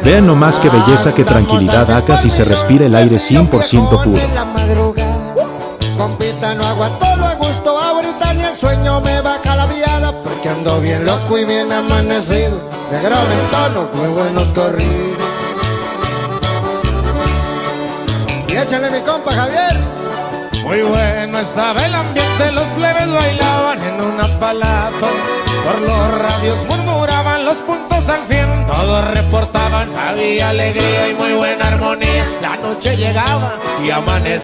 Vean nomás qué belleza, qué tranquilidad acá si se respira el aire 100% puro. Compita, no aguanto lo a gusto, ahorita ni el sueño me baja la viada, porque ando bien loco y bien amanecido, de gran tono, muy buenos corridos. Y échale mi compa Javier. Muy bueno estaba el ambiente, los plebes bailaban en una palapa. Por los radios murmuraban los puntos al 100, todos reportaban, había alegría y muy buena armonía. La noche llegaba y amanecía.